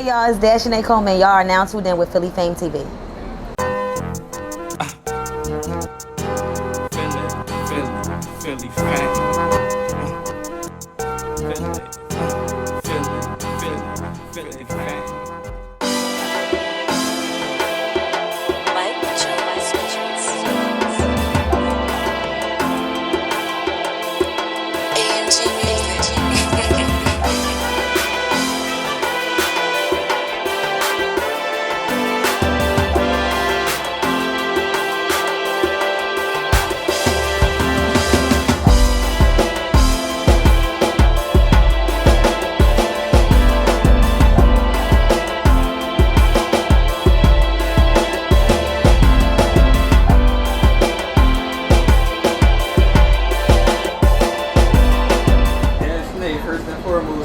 Hey y'all, it's Dashnay Coleman. Y'all are now tuned in with F.A.M.E TV.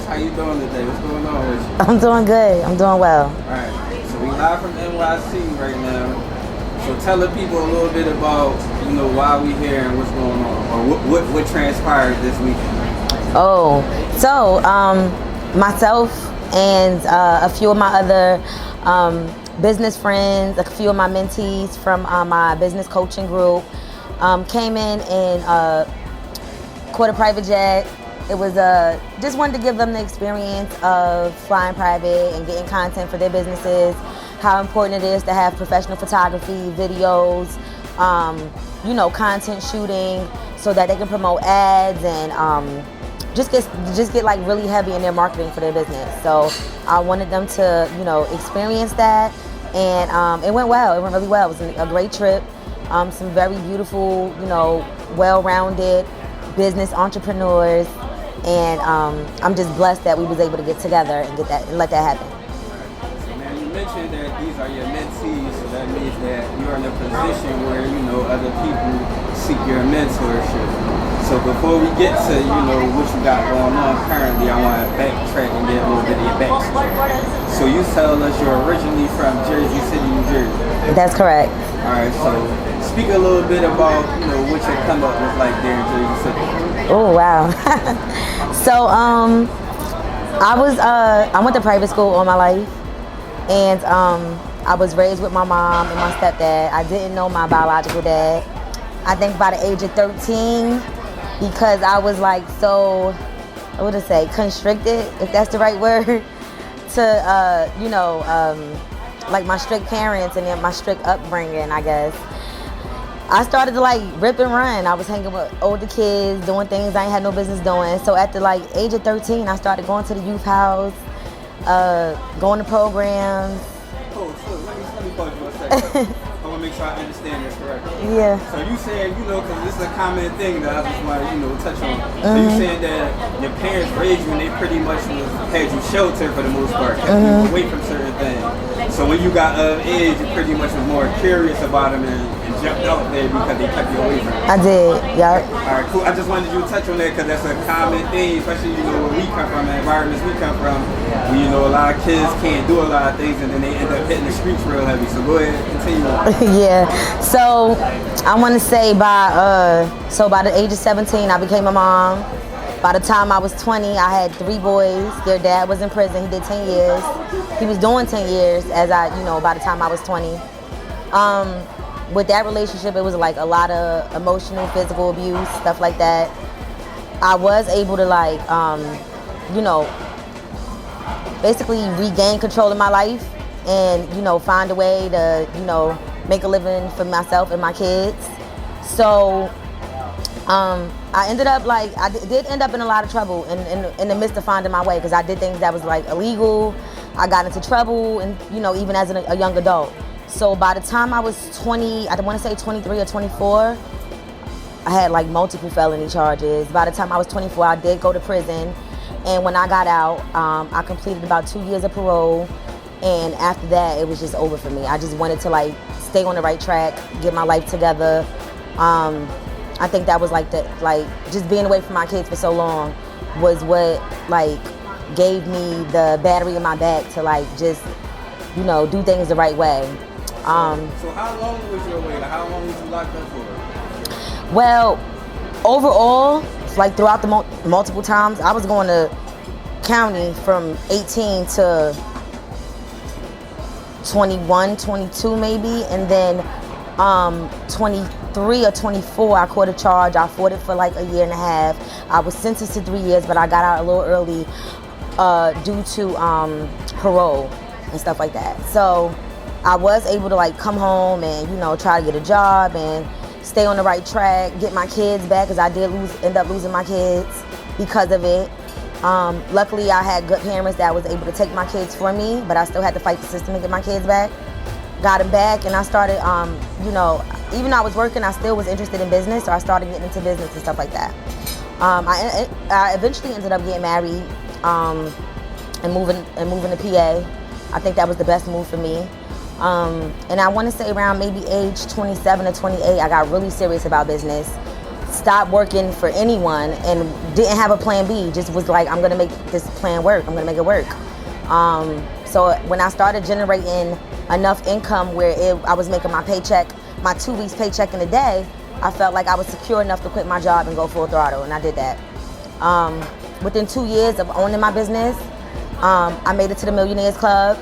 How you doing today? What's going on with you? I'm doing good. I'm doing well. Alright, so we live from NYC right now. So tell the people a little bit about, why we here and what's going on, or what transpired this weekend. Oh, so myself and a few of my other business friends, a few of my mentees from my business coaching group came in and caught a private jet. It was just wanted to give them the experience of flying private and getting content for their businesses, how important it is to have professional photography, videos, content shooting so that they can promote ads and just get like really heavy in their marketing for their business. So I wanted them to, experience that, and it went well. It went really well. It was a great trip. Some very beautiful, well-rounded business entrepreneurs. And I'm just blessed that we was able to get together and get that and let that happen. Now you mentioned that these are your mentees, so that means that you're in a position where other people seek your mentorship. So before we get to what you got going on currently, I want to backtrack and get a little bit of your backstory. So you tell us you're originally from Jersey City, New Jersey. That's correct. All right. So speak a little bit about what your come up was like there in Jersey City. Oh wow. So I went to private school all my life, and I was raised with my mom and my stepdad. I didn't know my biological dad. I think by the age of 13, because I was like so, what would I say, constricted, if that's the right word, to like my strict parents and then my strict upbringing, I guess. I started to like rip and run. I was hanging with older kids, doing things I ain't had no business doing. So at the age of 13, I started going to the youth house, going to programs. Oh, so let me pause you for a second. I want to make sure I understand this correctly. Yeah. So you saying, because this is a common thing that I just want to, touch on. So you saying that your parents raised you and they pretty much had you sheltered for the most part, kept you away from certain things. So when you got of age, you pretty much was more curious about them and jumped out there because they kept you away from it. I did, yeah. All right, cool. I just wanted you to touch on that because that's a common thing, especially where we come from, the environments we come from. Where, a lot of kids can't do a lot of things and then they end up hitting the streets real heavy. So go ahead, continue. Yeah. So I want to say by the age of 17, I became a mom. By the time I was 20, I had 3 boys. Their dad was in prison. He did 10 years. He was doing 10 years by the time I was 20. With that relationship, it was like a lot of emotional, physical abuse, stuff like that. I was able to basically regain control of my life and, find a way to, make a living for myself and my kids. So I ended up I did end up in a lot of trouble in the midst of finding my way, because I did things that was illegal. I got into trouble, and even as a young adult. So by the time I was 20, I want to say 23 or 24, I had multiple felony charges. By the time I was 24, I did go to prison, and when I got out, I completed about 2 years of parole. And after that, it was just over for me. I just wanted to stay on the right track, get my life together. I think that was just being away from my kids for so long was what gave me the battery in my back to just do things the right way. So how long was your wait? How long was you locked up for? Well, overall, throughout the multiple times, I was going to county from 18 to 21, 22 maybe, and then 23 or 24 I caught a charge. I fought it for like a year and a half. I was sentenced to 3 years, but I got out a little early due to parole and stuff like that. So I was able to like come home and, you know, try to get a job and stay on the right track, get my kids back, because I did end up losing my kids because of it. Luckily, I had good parents that was able to take my kids for me, but I still had to fight the system to get my kids back. Got them back, and I started, you know, even though I was working, I still was interested in business, so I started getting into business and stuff like that. I eventually ended up getting married and moving to PA. I think that was the best move for me. And I want to say around maybe age 27 or 28, I got really serious about business. Stopped working for anyone and didn't have a plan B. Just was like, I'm gonna make this plan work. I'm gonna make it work. So when I started generating enough income where I was making my paycheck, my 2 weeks paycheck in a day, I felt like I was secure enough to quit my job and go full throttle, and I did that. Within 2 years of owning my business, I made it to the Millionaires Club.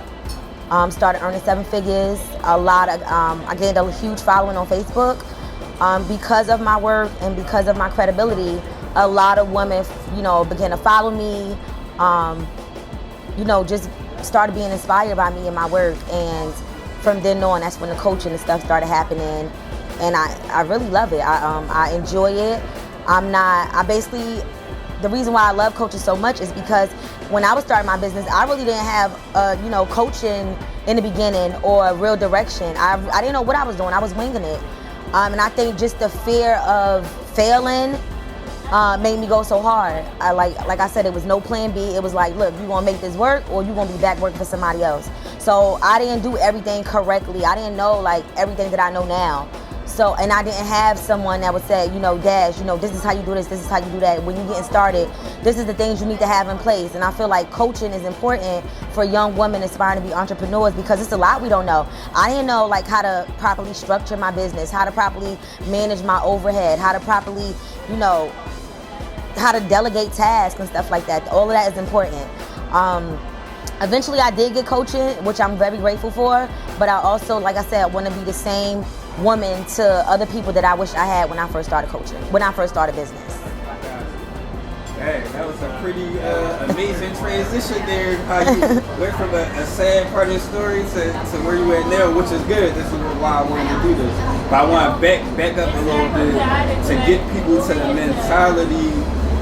Started earning 7 figures. I gained a huge following on Facebook. Because of my work and because of my credibility, a lot of women, you know, began to follow me, you know, just started being inspired by me and my work. And from then on, that's when the coaching and stuff started happening. And I really love it. I enjoy it. The reason why I love coaching so much is because when I was starting my business, I really didn't have, you know, coaching in the beginning or a real direction. I didn't know what I was doing. I was winging it. And I think just the fear of failing made me go so hard. Like I said, it was no plan B. It was like, look, you gonna make this work or you gonna be back working for somebody else. So I didn't do everything correctly. I didn't know like everything that I know now. So, and I didn't have someone that would say, you know, Dash, you know, this is how you do this is how you do that. When you're getting started, this is the things you need to have in place. And I feel like coaching is important for young women aspiring to be entrepreneurs because it's a lot we don't know. I didn't know like how to properly structure my business, how to properly manage my overhead, how to properly, you know, how to delegate tasks and stuff like that. All of that is important. Eventually I did get coaching, which I'm very grateful for, but I also, like I said, want to be the same woman to other people that I wish I had when I first started coaching, when I first started business. Hey, that was a pretty amazing transition there. How you went from a sad part of the story to where you at now, which is good. This is why I wanted to do this. But I want to back up a little bit to get people to the mentality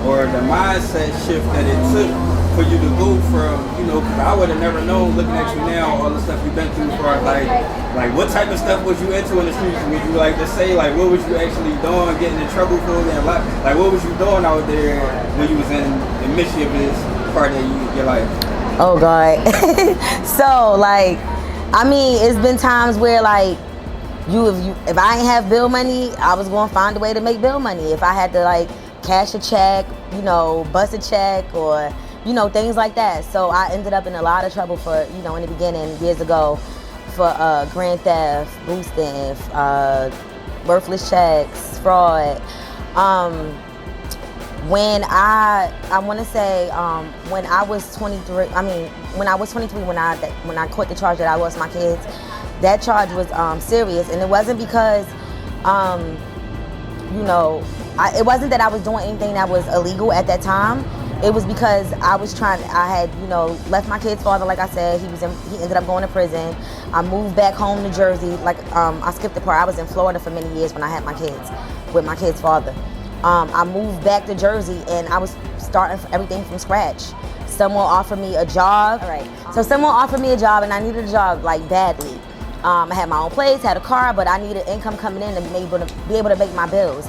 or the mindset shift that it took for you to go from, you know, because I would have never known looking at you now, all the stuff you've been through for like what type of stuff was you into in the streets? Would you like to say, like, what was you actually doing, getting in trouble for, and like what was you doing out there when you was in the mischievous part of your life? Oh God. So like, I mean, it's been times where like, if I ain't have bill money, I was gonna find a way to make bill money. If I had to like cash a check, you know, bust a check or, you know, things like that. So I ended up in a lot of trouble for, you know, in the beginning, years ago, for grand theft, boosting, worthless checks, fraud. When I want to say, when I was 23, when I was 23, when I caught the charge that I lost my kids, that charge was serious. And it wasn't because, you know, it wasn't that I was doing anything that was illegal at that time. It was because I had, you know, left my kid's father, like I said. He ended up going to prison. I moved back home to Jersey. Like, I skipped the part. I was in Florida for many years when I had my kids, with my kid's father. I moved back to Jersey and I was starting everything from scratch. Someone offered me a job. So someone offered me a job and I needed a job like badly. I had my own place, had a car, but I needed income coming in to be able to make my bills.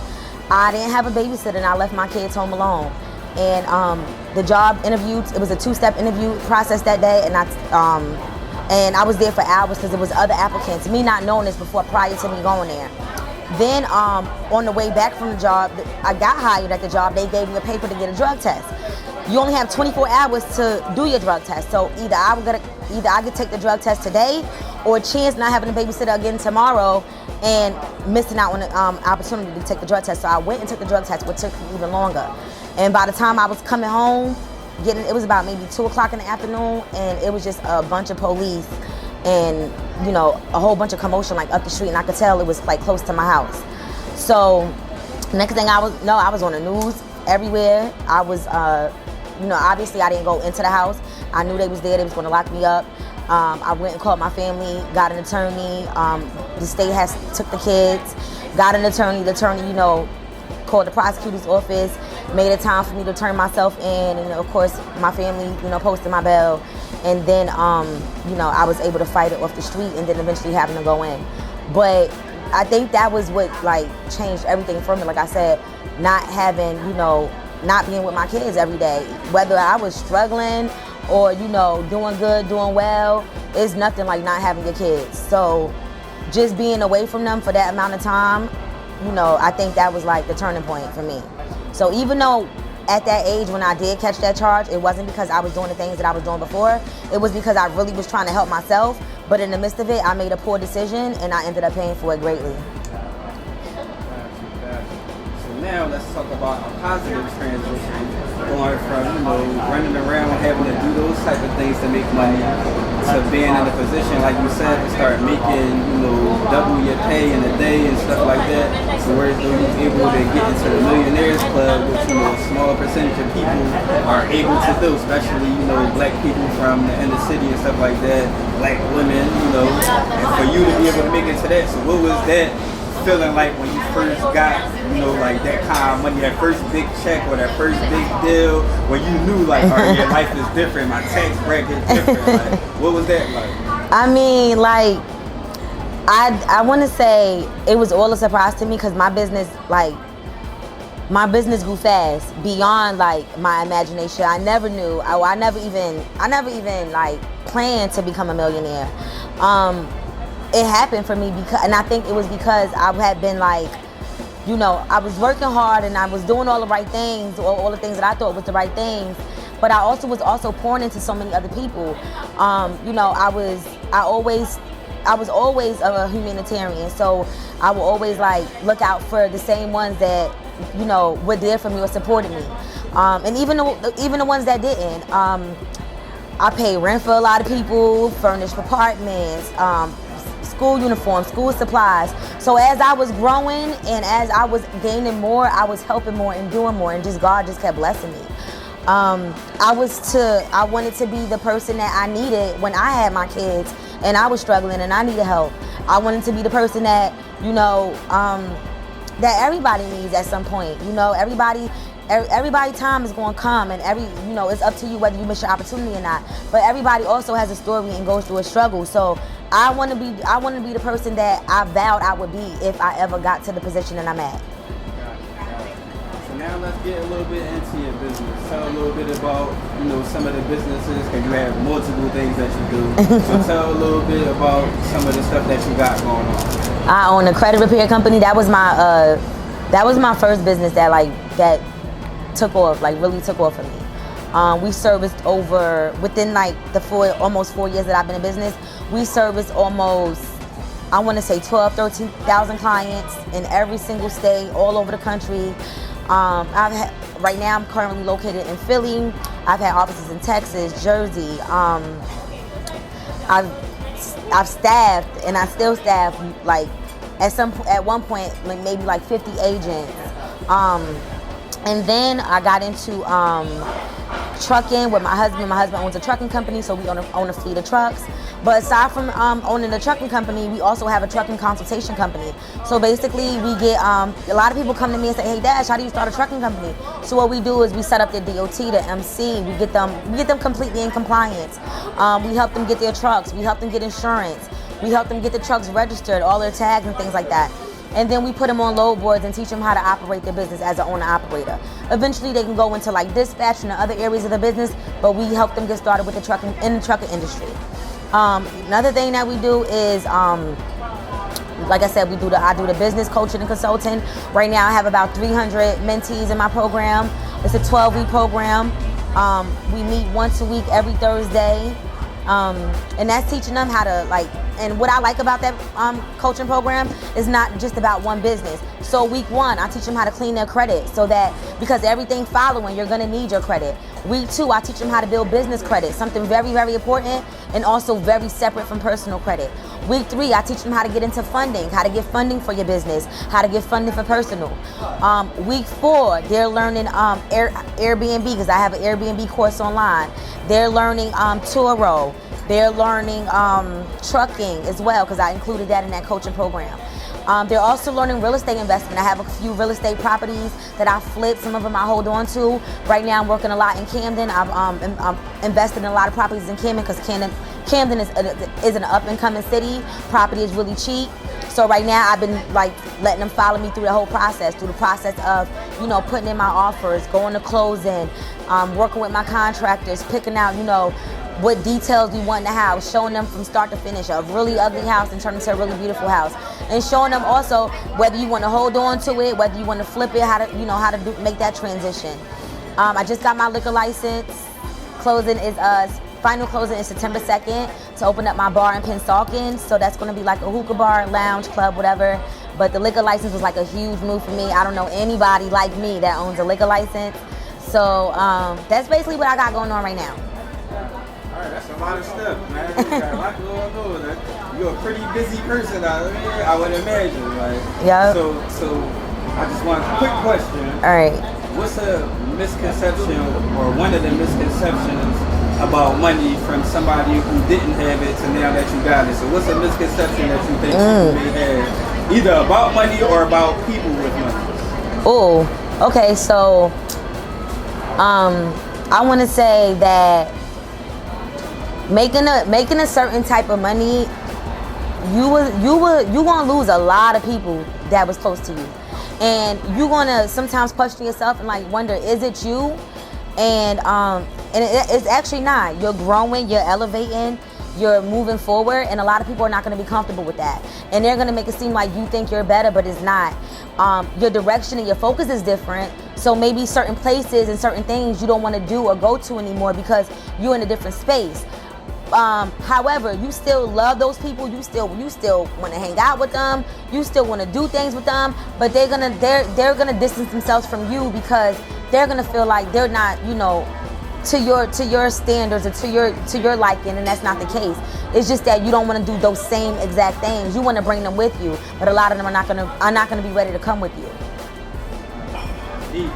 I didn't have a babysitter and I left my kids home alone. And the job interview, it was a 2-step interview process that day, and I was there for hours because there was other applicants, me not knowing this prior to me going there. Then on the way back from the job, I got hired at the job. They gave me a paper to get a drug test. You only have 24 hours to do your drug test. So either I could take the drug test today, or a chance not having a babysitter again tomorrow and missing out on the opportunity to take the drug test. So I went and took the drug test, which took even longer. And by the time I was coming home, it was about maybe 2 o'clock in the afternoon, and it was just a bunch of police and a whole bunch of commotion like up the street, and I could tell it was like close to my house. So next thing I was on the news everywhere. I was obviously I didn't go into the house. I knew they was there. They was going to lock me up. I went and called my family, got an attorney. The state took the kids, got an attorney. The attorney, called the prosecutor's office, made a time for me to turn myself in, and of course my family, posted my bail, and then I was able to fight it off the street, and then eventually having to go in. But I think that was what like changed everything for me. Like I said, not having, not being with my kids every day, whether I was struggling or doing good, doing well, it's nothing like not having your kids. So just being away from them for that amount of time, I think that was like the turning point for me. So even though at that age when I did catch that charge, it wasn't because I was doing the things that I was doing before. It was because I really was trying to help myself. But in the midst of it, I made a poor decision, and I ended up paying for it greatly. So now let's talk about a positive transition, going from running around having to do those type of things to make money, to being in a position, like you said, to start making, double your pay in a day and stuff like that. So where you're able to get into the Millionaires Club, which, a small percentage of people are able to do, especially, black people from the inner city and stuff like that, black women, and for you to be able to make it to that. So what was that feeling like when you first got, like that kind of money, that first big check or that first big deal, when you knew like, all right, your life is different, my tax bracket is different, like, what was that like? I mean, like, I want to say it was all a surprise to me because my business grew fast beyond like my imagination. I never knew. I never even like planned to become a millionaire. It happened for me and I think it was because I had been like, I was working hard and I was doing all the right things, or all the things that I thought was the right things. But I was also pouring into so many other people. I was always a humanitarian, so I would always like look out for the same ones that were there for me or supported me, and even the ones that didn't. I paid rent for a lot of people, furnished apartments, school uniforms, school supplies. So as I was growing and as I was gaining more, I was helping more and doing more, and God just kept blessing me. I wanted to be the person that I needed when I had my kids and I was struggling and I needed help. I wanted to be the person that, that everybody needs at some point. Everybody time is going to come, and it's up to you whether you miss your opportunity or not. But everybody also has a story and goes through a struggle. So I want to be the person that I vowed I would be if I ever got to the position that I'm at. So now let's get a little bit into your business. Tell a little bit about, some of the businesses, because you have multiple things that you do. So tell a little bit about some of the stuff that you got going on. I own a credit repair company. That was my first business that took off, really took off for me. We serviced within almost 4 years that I've been in business, we serviced almost, I want to say 13,000 clients in every single state, all over the country. Right now I'm currently located in Philly. I've had offices in Texas, Jersey. I've staffed, and I still staff at one point maybe 50 agents. And then I got into trucking with my husband. My husband owns a trucking company, so we own a fleet of trucks. But aside from owning a trucking company, we also have a trucking consultation company. So basically, we get a lot of people come to me and say, "Hey, Dash, how do you start a trucking company?" So what we do is we set up their DOT, the MC. We get them completely in compliance. We help them get their trucks. We help them get insurance. We help them get the trucks registered, all their tags and things like that. And then we put them on load boards and teach them how to operate their business as an owner-operator. Eventually, they can go into dispatch and the other areas of the business, but we help them get started with the trucking industry. Another thing that we do is, like I said, I do the business coaching and consulting. Right now, I have about 300 mentees in my program. It's a 12-week program. We meet once a week every Thursday. And that's teaching them how to like. And what I like about that coaching program is not just about one business. So week 1, I teach them how to clean their credit, so that because everything following, you're gonna need your credit. Week 2, I teach them how to build business credit, something very, very important and also very separate from personal credit. Week 3, I teach them how to get into funding, how to get funding for your business, how to get funding for personal. Week 4, they're learning Airbnb, because I have an Airbnb course online. They're learning Turo. They're learning trucking as well, because I included that in that coaching program. They're also learning real estate investment. I have a few real estate properties that I flip. Some of them I hold on to. Right now I'm working a lot in Camden. I'm invested in a lot of properties in Camden, because Camden is an up and coming city. Property is really cheap. So right now I've been like letting them follow me through the whole process, of, you know, putting in my offers, going to closing, working with my contractors, picking out, you know, what details we want in the house, showing them from start to finish a really ugly house and turn it into a really beautiful house, and showing them also whether you want to hold on to it, whether you want to flip it, how to make that transition. I just got my liquor license. Final closing is September 2nd to open up my bar in Pennsauken. So that's going to be like a hookah bar, lounge, club, whatever. But the liquor license was like a huge move for me. I don't know anybody like me that owns a liquor license. So that's basically what I got going on right now. Alright, that's a lot of stuff, man. You got a lot going on. You're a pretty busy person out there, I would imagine. Like, yeah. So I just want a quick question. Alright. What's a misconception, or one of the misconceptions about money from somebody who didn't have it to now that you got it? So what's a misconception that you think people may have, either about money or about people with money? Oh, okay. So I want to say that making a certain type of money, you gonna lose a lot of people that was close to you, and you gonna sometimes question yourself and like wonder, is it you? And it's actually not. You're growing, you're elevating, you're moving forward, and a lot of people are not going to be comfortable with that, and they're going to make it seem like you think you're better, but it's not. Your direction and your focus is different, so maybe certain places and certain things you don't want to do or go to anymore because you're in a different space. However, you still love those people. You still want to hang out with them. You still want to do things with them. But they're gonna distance themselves from you because they're gonna feel like they're not, you know, to your standards or to your liking, and that's not the case. It's just that you don't want to do those same exact things. You want to bring them with you, but a lot of them are not gonna be ready to come with you. Thank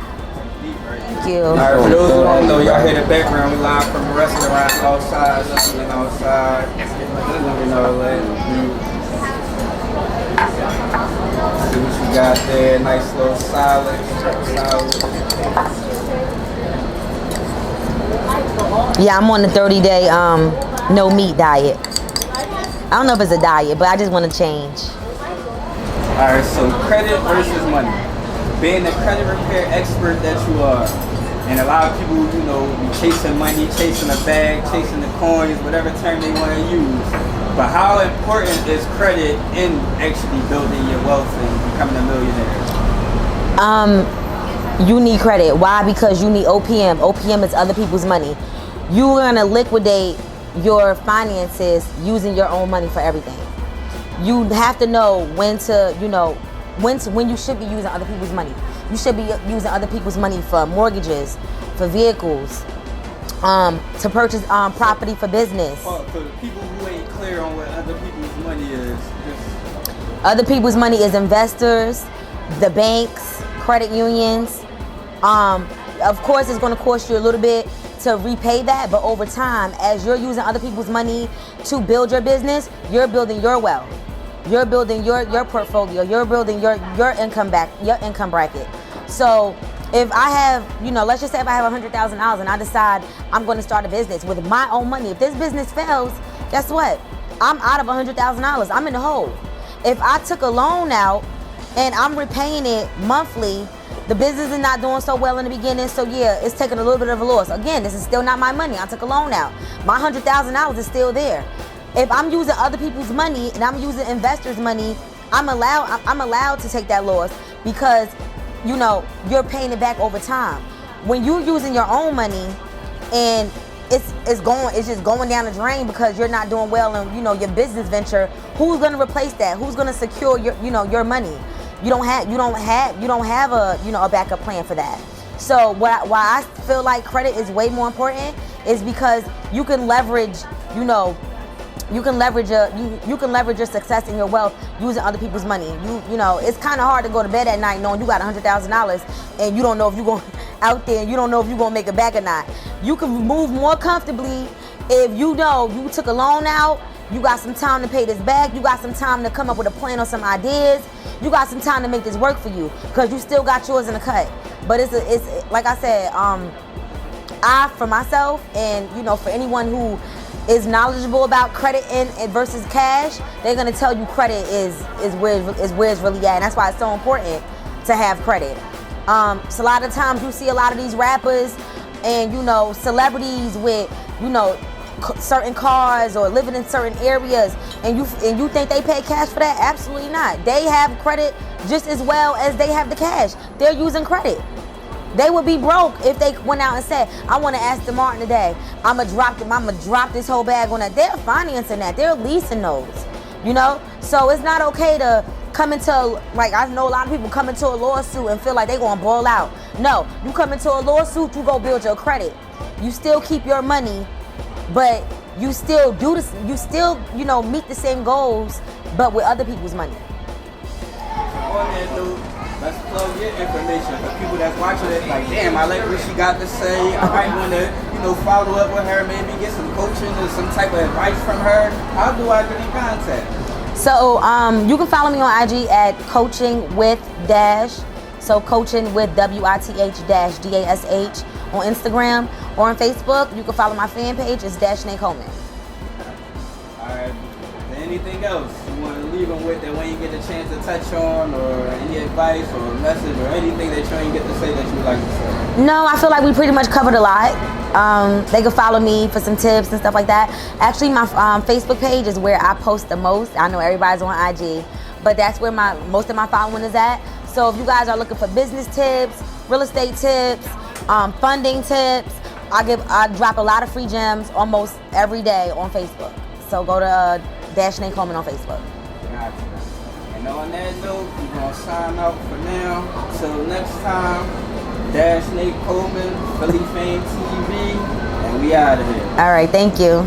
you. All right, for those who don't know, y'all hear the background. We live from a restaurant outside, looking outside. You know, see what you got there. Nice little salad. Yeah, I'm on the 30-day no meat diet. I don't know if it's a diet, but I just want to change. All right, so credit versus money. Being the credit repair expert that you are, and a lot of people, you know, be chasing money, chasing a bag, chasing the coins, whatever term they want to use. But how important is credit in actually building your wealth and becoming a millionaire? You need credit. Why? Because you need OPM. OPM is other people's money. You're gonna liquidate your finances using your own money for everything. You have to know when you should be using other people's money. You should be using other people's money for mortgages, for vehicles, to purchase property for business. For the people who ain't clear on what other people's money is. Other people's money is investors, the banks, credit unions. Of course, it's going to cost you a little bit to repay that, but over time, as you're using other people's money to build your business, you're building your wealth. You're building your portfolio. You're building your income bracket. So if I have, let's just say if I have $100,000 and I decide I'm going to start a business with my own money. If this business fails, guess what? I'm out of $100,000. I'm in the hole. If I took a loan out and I'm repaying it monthly, the business is not doing so well in the beginning, so yeah, it's taking a little bit of a loss. Again, this is still not my money. I took a loan out. My $100,000 is still there. If I'm using other people's money and I'm using investors' money, I'm allowed to take that loss because, you're paying it back over time. When you're using your own money and it's just going down the drain because you're not doing well in, you know, your business venture. Who's gonna replace that? Who's gonna secure your, you know, your money? You don't have a, you know, a backup plan for that. So why I feel like credit is way more important is because you can leverage, you know, you can leverage your success and your wealth using other people's money. You know, it's kind of hard to go to bed at night knowing you got $100,000 and you don't know if you're going out there and you don't know if you're going to make it back or not. You can move more comfortably if you know you took a loan out, you got some time to pay this back, you got some time to come up with a plan or some ideas, you got some time to make this work for you because you still got yours in the cut. But it's like I said, I, for myself, and you know, for anyone who is knowledgeable about credit and versus cash, they're gonna tell you credit is where it's really at, and that's why it's so important to have credit. So a lot of times you see a lot of these rappers and, you know, celebrities with, you know, certain cars or living in certain areas, and you think they pay cash for that? Absolutely not. They have credit just as well as they have the cash. They're using credit. They would be broke if they went out and said, I want to Aston Martin today. I'm going to drop this whole bag on that. They're financing that. They're leasing those, you know? So it's not okay to come into, like, I know a lot of people come into a lawsuit and feel like they're going to ball out. No, you come into a lawsuit, you go build your credit. You still keep your money, but you still do this. You still, you know, meet the same goals, but with other people's money. On that note, let's plug your information for people that's watching it. Like, damn, I like what she got to say. I might want to, you know, follow up with her, maybe get some coaching or some type of advice from her. How do I get in contact? So you can follow me on IG at coaching with dash. So coaching with WITH dash DASH on Instagram, or on Facebook. You can follow my fan page. It's Dashnay Coleman. All right. Anything else you want to leave them with that when you get a chance to touch on, or any advice or a message or anything that you ain't get to say that you would like to say? No, I feel like we pretty much covered a lot. They can follow me for some tips and stuff like that. Actually, my Facebook page is where I post the most. I know everybody's on IG, but that's where most of my following is at. So if you guys are looking for business tips, real estate tips, funding tips, I drop a lot of free gems almost every day on Facebook. So go to Dashnay Coleman on Facebook. Gotcha. And on that note, we're going to sign out for now. Till next time, Dashnay Coleman, F.A.M.E TV, and we out of here. All right, thank you.